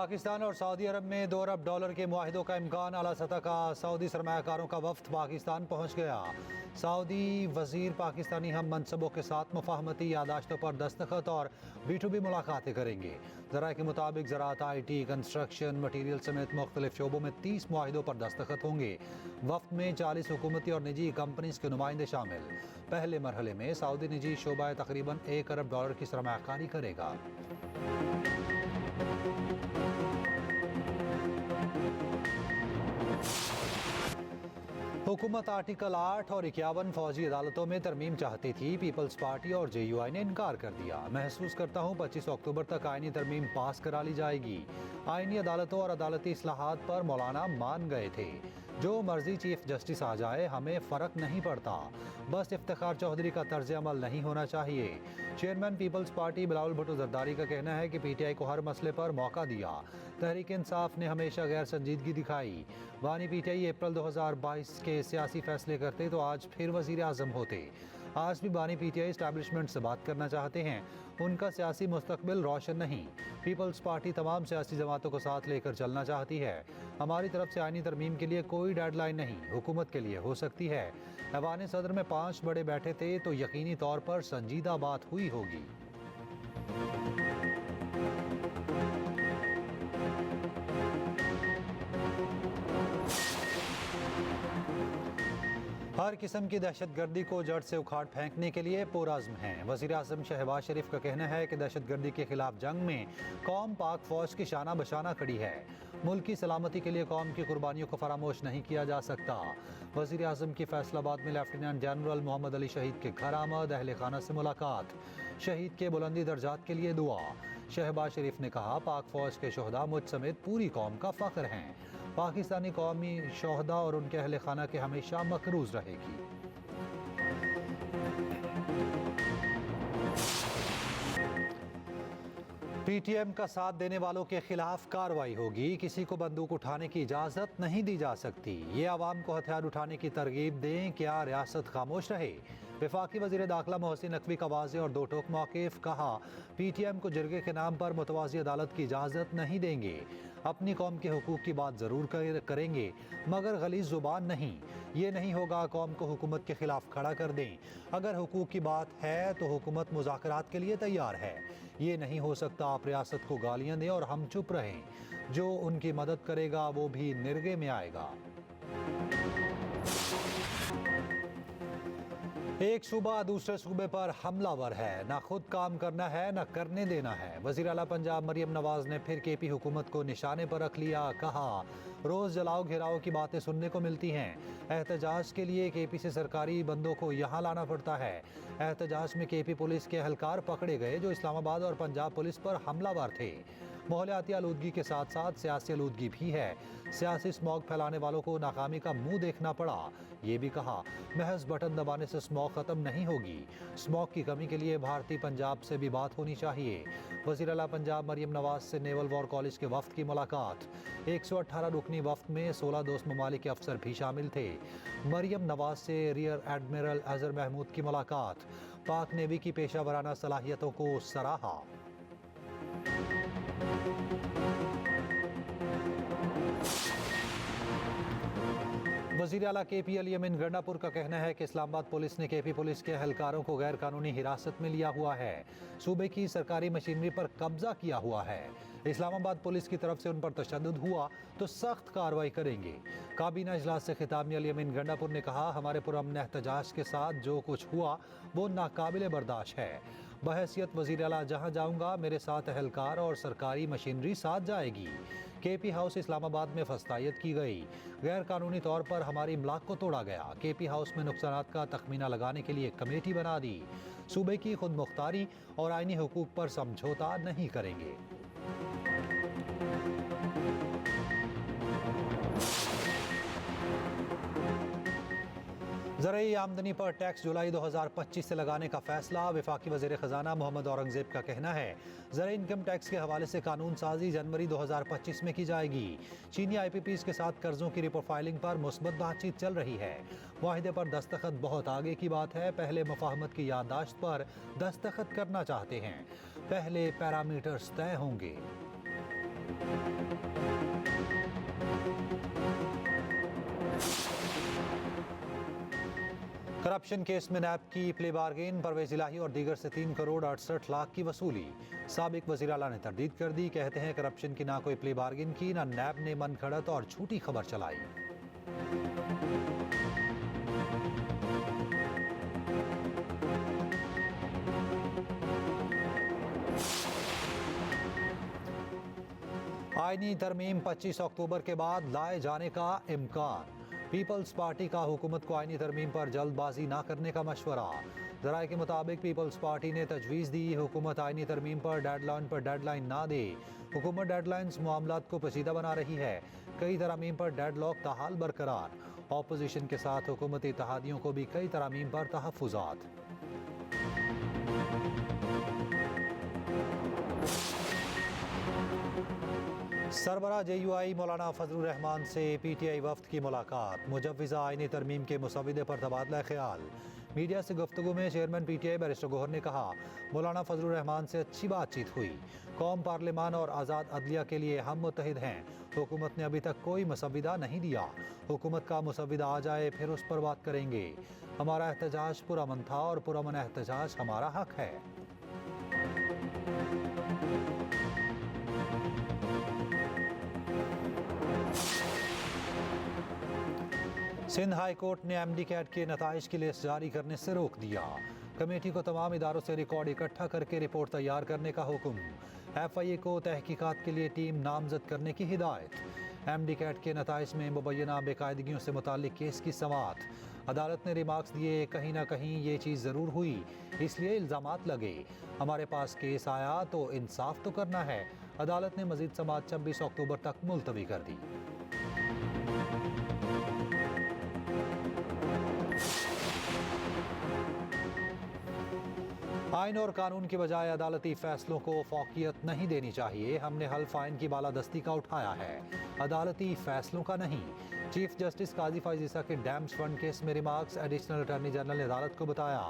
पाकिस्तान और सऊदी अरब में $2 अरब के मुआहिदों का इम्कान। आला सतह का सऊदी सरमायाकारों का वफ्द पाकिस्तान पहुँच गया। सऊदी वजीर पाकिस्तानी हम मनसबों के साथ मुफाहमती यादाश्तों पर दस्तखत और B2B मुलाकातें करेंगे। ज़राए के मुताबिक ज़राअत, IT, कंस्ट्रक्शन, मटीरियल समेत मुख्तलिफ शोबों में 30 मुआहिदों पर दस्तखत होंगे। वफ्द में 40 हुकूमती और निजी कंपनीज के नुमाइंदे शामिल। पहले मरहले में सऊदी निजी शोबा तकरीबन $1 अरब की सरमायाकारी करेगा। हुकूमत आर्टिकल 8 और 51 फौजी अदालतों में तरमीम चाहती थी। पीपल्स पार्टी और JUI ने इनकार कर दिया। महसूस करता हूँ 25 अक्टूबर तक आईनी तरमीम पास करा ली जाएगी। आईनी अदालतों और अदालती इस्लाहात पर मौलाना मान गए थे। जो मर्जी चीफ जस्टिस आ जाए, हमें फ़र्क नहीं पड़ता, बस इफ्तिखार चौधरी का तर्ज अमल नहीं होना चाहिए। चेयरमैन पीपल्स पार्टी बिलावल भुट्टो जरदारी का कहना है कि PTI को हर मसले पर मौका दिया। तहरीक इंसाफ ने हमेशा गैर संजीदगी दिखाई। बानी PTI अप्रैल 2022 के सियासी फैसले करते तो आज फिर वजीर आज़म होते। आज भी बानी PTI इस्टेब्लिशमेंट से बात करना चाहते हैं। उनका सियासी मुस्तकबिल रोशन नहीं। पीपल्स पार्टी तमाम सियासी जमातों को साथ लेकर चलना चाहती है। हमारी तरफ से आईनी तरमीम के लिए कोई डेडलाइन नहीं, हुकूमत के लिए हो सकती है। ऐवान सदर में 5 बड़े बैठे थे तो यकीनी तौर पर संजीदा बात हुई होगी। हर किस्म की दहशतगर्दी को जड़ से उखाड़ फेंकने के लिए पुरअज़्म हैं। वज़ीर आज़म शहबाज शरीफ का कहना है कि दहशतगर्दी के खिलाफ जंग में कौम पाक फौज की शाना बशाना खड़ी है। मुल्क की सलामती के लिए कौम की कुर्बानियों को फरामोश नहीं किया जा सकता। वज़ीर आज़म की फैसलाबाद में लेफ्टिनेंट जनरल मोहम्मद अली शहीद के घर आमद, अहले खाना से मुलाकात, शहीद के बुलंदी दर्जात के लिए दुआ। शहबाज शरीफ ने कहा, पाक फौज के शोहदा मुझ समेत पूरी कौम का फ़ख्र हैं। पाकिस्तानी कौमी शोहदा और उनके अहले खाना के हमेशा मकरूज रहेगी। PTM का साथ देने वालों के खिलाफ कार्रवाई होगी। किसी को बंदूक उठाने की इजाज़त नहीं दी जा सकती। ये आवाम को हथियार उठाने की तरगीब दें, क्या रियासत खामोश रहे? वफाकी वज़ीर दाखिला मोहसिन नकवी का वाज़े और दो टोक मौक़िफ़। कहा, PTM को जिरगे के नाम पर मुतवाज़ी अदालत की इजाज़त नहीं देंगे। अपनी कौम के हुकूक की बात ज़रूर करेंगे, मगर गलीज़ ज़ुबान नहीं। ये नहीं होगा कौम को हुकूमत के खिलाफ खड़ा कर दें। अगर हुकूक की बात है तो हुकूमत मुज़ाकरात के लिए तैयार है। ये नहीं हो सकता आप रियासत को गालियाँ दें और हम चुप रहें। जो उनकी मदद करेगा वो भी निर्गे में आएगा। एक सूबा दूसरे सूबे पर हमलावर है, ना खुद काम करना है ना करने देना है। वज़ीर आला पंजाब मरियम नवाज ने फिर KP हुकूमत को निशाने पर रख लिया। कहा, रोज़ जलाओ घेराव की बातें सुनने को मिलती हैं। एहतजाज के लिए KP से सरकारी बंदों को यहाँ लाना पड़ता है। एहतजाज में KP पुलिस के एहलकार पकड़े गए जो इस्लामाबाद और पंजाब पुलिस पर हमलावर थे। माहौलियाती आलूदगी के साथ साथ सियासी आलूदगी भी है। सियासी स्मॉग फैलाने वालों को नाकामी का मुंह देखना पड़ा। ये भी कहा, महज बटन दबाने से स्मॉग ख़त्म नहीं होगी। स्मॉग की कमी के लिए भारतीय पंजाब से भी बात होनी चाहिए। वज़ीर आला पंजाब मरियम नवाज से नेवल वॉर कॉलेज के वफ्द की मुलाकात। 118 रुकनी वफ्द में 16 दोस्त ममालिक के अफसर भी शामिल थे। मरियम नवाज से रियर एडमिरल अजहर महमूद की मुलाकात। पाक नेवी की पेशा वराना सलाहियतों को सराहा। वज़ीर आला KP अली अमीन गंडापुर का कहना है कि इस्लामाबाद पुलिस ने KP पुलिस के एहलकारों को गैर कानूनी हिरासत में लिया हुआ है। सूबे की सरकारी मशीनरी पर कब्जा किया हुआ है। इस्लामाबाद पुलिस की तरफ से उन पर तशद्दुद हुआ तो सख्त कार्रवाई करेंगे। काबीना इजलास से खिताब में अली अमीन गंडापुर ने कहा, हमारे पुरअमन एहतजाज के साथ जो कुछ हुआ वो नाकाबिले बर्दाश्त है। बहैसियत वज़ीर आला जहाँ जाऊँगा मेरे साथ एहलकार और सरकारी मशीनरी साथ जाएगी। KP हाउस इस्लामाबाद में फस्तायत की गई। गैर कानूनी तौर पर हमारी इमलाक को तोड़ा गया। KP हाउस में नुकसानात का तखमीना लगाने के लिए कमेटी बना दी। सूबे की खुद मुख्तारी और आईनी हुकूक पर समझौता नहीं करेंगे। ज़राई आमदनी पर टैक्स जुलाई 2025 से लगाने का फैसला। वफाकी वज़ीर ख़जाना मोहम्मद औरंगज़ेब का कहना है, ज़राई इनकम टैक्स के हवाले से कानून साजी जनवरी 2025 में की जाएगी। चीनी IPPs के साथ कर्जों की रिप्रोफाइलिंग पर मुस्बत बातचीत चल रही है। मुआहिदे पर दस्तखत बहुत आगे की बात है। पहले मुफाहमत की याददाश्त पर दस्तखत करना चाहते हैं, पहले पैरामीटर्स तय होंगे। करप्शन केस में नैब की प्ले बार्गेन, परवेज इलाही और दीगर से 3 करोड़ 68 लाख की वसूली। साबिक वज़ीर आला ने तरदीद कर दी, कहते हैं करप्शन की ना कोई प्ले बार्गेन की, ना नैब ने मन खड़त और झूठी खबर चलाई। आईनी तरमीम 25 अक्टूबर के बाद लाए जाने का इम्कान। पीपल्स पार्टी का हुकूमत को आईनी तरमीम पर जल्दबाजी ना करने का मशवरा। ज़राए के मुताबिक पीपल्स पार्टी ने तजवीज़ दी, हुकूमत आईनी तरमीम पर डेडलाइन ना दे। हुकूमत डेडलाइंस मामलात को पेचीदा बना रही है। कई तरमीम पर डेडलॉक ताहाल बरकरार। ऑपोजिशन के साथ हुकूमती इत्तेहादियों को भी कई तरमीम पर तहफ़्फ़ुज़ात। सरबराह JUI मौलाना फजलुर रहमान से PTI वफ्द की मुलाकात। मुजव्विज़ा आईनी तरमीम के मुसविदे पर तबादला ख्याल। मीडिया से गुफ्तगू में चेयरमैन PTI बैरिस्टर गौहर ने कहा, मौलाना फजलुर रहमान से अच्छी बातचीत हुई। कौम, पार्लिमान और आज़ाद अदलिया के लिए हम मुत्तहिद हैं। हुकूमत ने अभी तक कोई मुसविदा नहीं दिया। हुकूमत का मुसविदा आ जाए फिर उस पर बात करेंगे। हमारा एहतजाज पुरअमन था और पुरअमन एहतजाज हमारा हक है। सिंध हाई कोर्ट ने MD कैट के नताइज की लिस्ट जारी करने से रोक दिया। कमेटी को तमाम इदारों से रिकॉर्ड इकट्ठा करके रिपोर्ट तैयार करने का हुक्म। FIA को तहकीकात के लिए टीम नामजद करने की हिदायत। MD कैट के नताइज में मुबैना बेकायदगियों से मुताल्लिक केस की समाअत। अदालत ने रिमार्क्स दिए, कहीं ना कहीं ये चीज़ ज़रूर हुई, इसलिए इल्ज़ामात लगे। हमारे पास केस आया तो इंसाफ तो करना है। अदालत ने मज़ीद समाअत 26 अक्टूबर तक मुलतवी कर दी। आइन और कानून के बजाय अदालती फैसलों को फौकियत नहीं देनी चाहिए। हमने हल्फ आइन की बालादस्ती का उठाया है, अदालती फैसलों का नहीं। चीफ जस्टिस काजी फैज़ ईसा के डैम्स फंड केस में रिमार्क्स। एडिशनल अटॉर्नी जनरल ने अदालत को बताया,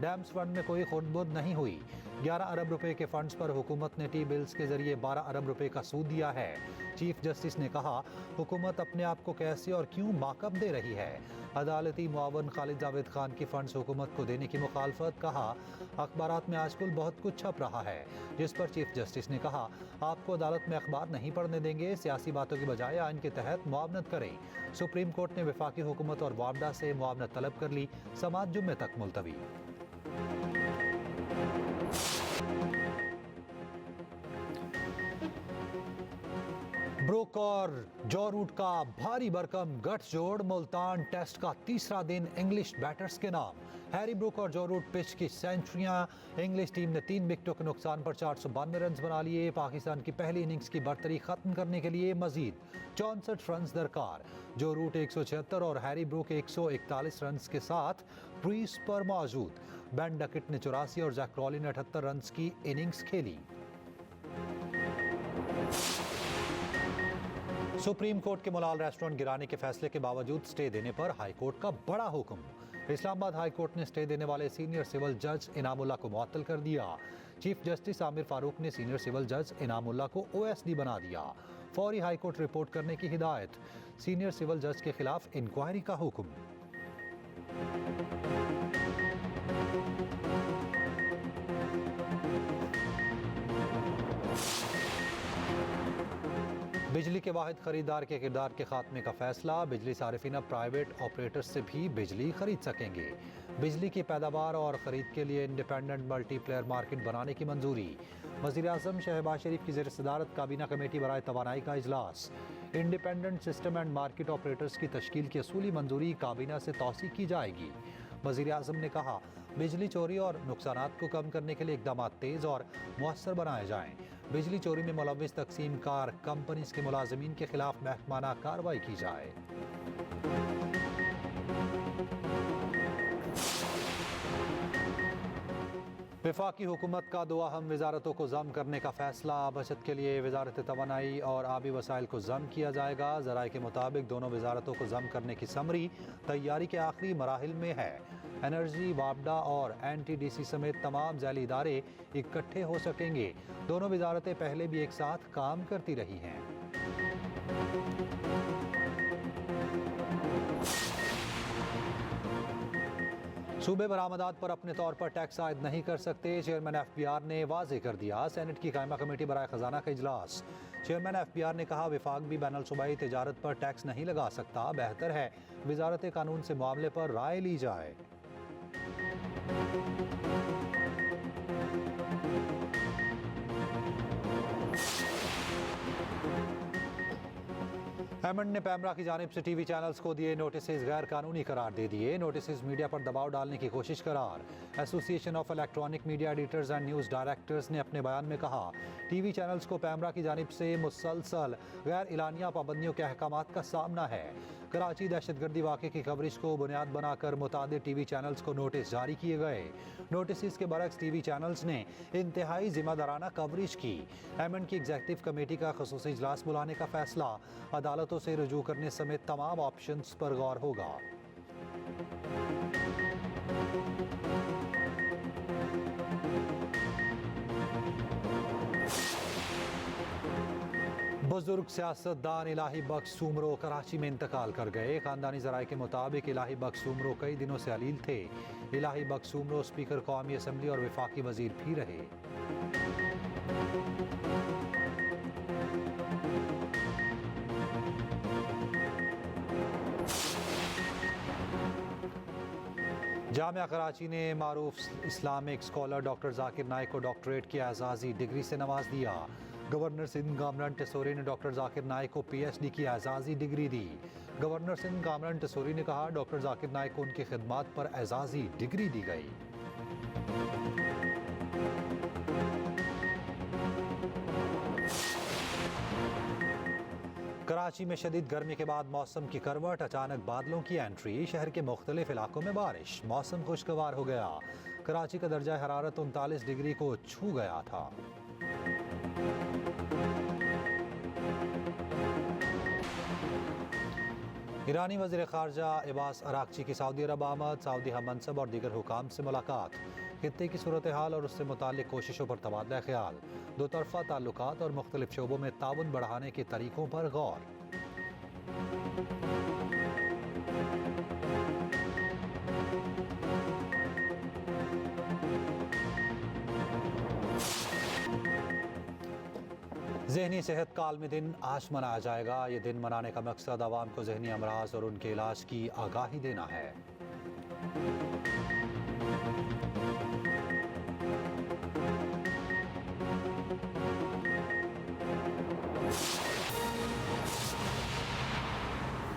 डैम्स फंड में कोई खुर्द-बुर्द नहीं हुई। 11 अरब रुपए के फंड्स पर हुकूमत ने टी बिल्स के जरिए 12 अरब रुपए का सूद दिया है। चीफ जस्टिस ने कहा, हुकूमत अपने आप को कैसे और क्यों माकअप दे रही है। अदालती मुआवन खालिद जावेद खान की फंड्स हुकूमत को देने की मुखालफत। कहा, अखबारात में आजकल बहुत कुछ छप रहा है, जिस पर चीफ जस्टिस ने कहा, आपको अदालत में अखबार नहीं पढ़ने देंगे। सियासी बातों की बजाय आइन के तहत मुआवनत करें। सुप्रीम कोर्ट ने वफाकी हुकूमत और वापडा से मुआवनत तलब कर ली। समाअत जुम्मे तक मुलतवी। ब्रुक और जॉ रूट का भारी भरकम गठजोड़। मुल्तान टेस्ट का तीसरा दिन इंग्लिश बैटर्स के नाम। हैरी ब्रुक और जॉ रूट पिच की सेंचुरियां। इंग्लिश टीम ने 3 विकेटों के नुकसान पर 492 रन बना लिए। पाकिस्तान की पहली इनिंग्स की बर्तरी खत्म करने के लिए मजीद 64 रन दरकार। जॉ रूट 176 और हैरी ब्रुक 141 रन के साथ क्रीज पर मौजूद। बेन डकेट ने 84 और जैक क्रॉली ने 78 रन की इनिंग्स खेली। सुप्रीम कोर्ट के मुलाल रेस्टोरेंट गिराने के फैसले के बावजूद स्टे देने पर हाई कोर्ट का बड़ा हुक्म। इस्लामाबाद हाई कोर्ट ने स्टे देने वाले सीनियर सिविल जज इनामुल्लाह को मुअत्तल कर दिया। चीफ जस्टिस आमिर फारूक ने सीनियर सिविल जज इनामुल्लाह को OSD बना दिया। फौरी हाई कोर्ट रिपोर्ट करने की हिदायत। सीनियर सिविल जज के खिलाफ इंक्वायरी का हुक्म। बिजली के वाहिद खरीदार के किरदार के खात्मे का फैसला। बिजली सारिफिन अब प्राइवेट ऑपरेटर्स से भी बिजली खरीद सकेंगे। बिजली की पैदावार और खरीद के लिए इंडिपेंडेंट मल्टीप्लेयर मार्केट बनाने की मंजूरी। वज़ीर-ए-आज़म शहबाज शरीफ की ज़ेर सदारत काबीना कमेटी बराए तवानाई का इजलास। Independent system and market operators की तश्कील की असूली मंजूरी काबीना से तौसीक की जाएगी। वज़ीर-ए-आज़म ने कहा, बिजली चोरी और नुकसानात को कम करने के लिए इक़दामात तेज़ और मुअस्सर बनाए जाएँ। बिजली चोरी में मुलव्विस तकसीम कार कंपनीज के मुलाजिमीन के खिलाफ महकमाना कार्रवाई की जाए। वफाकी हुकूमत का 2 अहम वजारतों को ज़म करने का फैसला। बचत के लिए वजारत तवानाई और आबी वसाइल को ज़म किया जाएगा। ज़राए के मुताबिक दोनों वजारतों को ज़म करने की समरी तैयारी के आखिरी मराहिल में है। एनर्जी, वापडा और NTDC समेत तमाम झैली इदारे इकट्ठे हो सकेंगे। दोनों वजारतें पहले भी एक साथ काम करती रही हैं। सूबे बरामदात पर अपने तौर पर टैक्स आयद नहीं कर सकते। चेयरमैन FBR ने वाजे कर दिया। सेनेट की कायमा कमेटी बराए खजाना का इजलास। चेयरमैन FBR ने कहा विफाक भी बैनुल सूबाई तिजारत पर टैक्स नहीं लगा सकता। बेहतर है वजारत कानून से मामले पर राय ली जाए। एमंड ने पैमरा की जानिब से TV चैनल्स को दिए नोटिस गैर कानूनी करार दे दिए। नोटिस मीडिया पर दबाव डालने की कोशिश करार। Association of electronic media editors and news directors ने अपने बयान में कहा TV चैनल्स को पैमरा की जानिब से मुसलसल गैर इलानिया पाबंदियों के अहकामात का सामना है। कराची दहशतगर्दी वाक़े की कवरेज को बुनियाद बनाकर मुतादिद TV चैनल्स को नोटिस जारी किए गए। नोटिस के बरक्स TV चैनल्स ने इंतहाई जिम्मेदाराना कवरेज की। एमंड की एग्जीक्यूटिव कमेटी का खुसूसी इजलास बुलाने का फैसला। अदालतों से रुजू करने समेत तमाम ऑप्शंस पर गौर होगा। बुजुर्ग सियासतदान इलाही बख्श सूमरो कराची में इंतकाल कर गए। खानदानी जराये के मुताबिक इलाही बख्श सूमरो कई दिनों से अलील थे। इलाही बख्श सूमरो स्पीकर कौमी असम्बली और वफाकी वजीर भी रहे। जामिया कराची ने मारूफ Islamic scholar doctor Zakir Naik को डॉक्टरेट की एजाजी डिग्री से नवाज दिया। गवर्नर सिंध कामरान टेसोरी ने डॉक्टर जाकिर नाइक को PhD की एजाजी डिग्री दी। गवर्नर सिंध कामरान टेसोरी ने कहा डॉक्टर जाकिर नाइक को उनकी खिदमात पर एजाजी डिग्री दी गई। कराची में शदीद गर्मी के बाद मौसम की करवट। अचानक बादलों की एंट्री। शहर के मुख्तलिफ इलाकों में बारिश। मौसम खुशगवार हो गया। कराची का दर्जा हरारत 39 डिग्री को छू गया था। ईरानी वज़ीर ख़ारजा अब्बास अरागची की सऊदी अरब आमद। सऊदी हम मनसब और दीगर हुकाम से मुलाकात। खित्ते की सूरत हाल और उससे मुताल्लिक़ कोशिशों पर तबादला ख्याल। दो तरफ़ा ताल्लुकात और मुख्तलिफ शोबों में ताउन बढ़ाने के तरीक़ों पर गौर। ज़हनी सेहत का आलमी दिन आज मनाया जाएगा। ये दिन मनाने का मकसद आवाम को ज़हनी अमराज और उनके इलाज की आगाही देना है।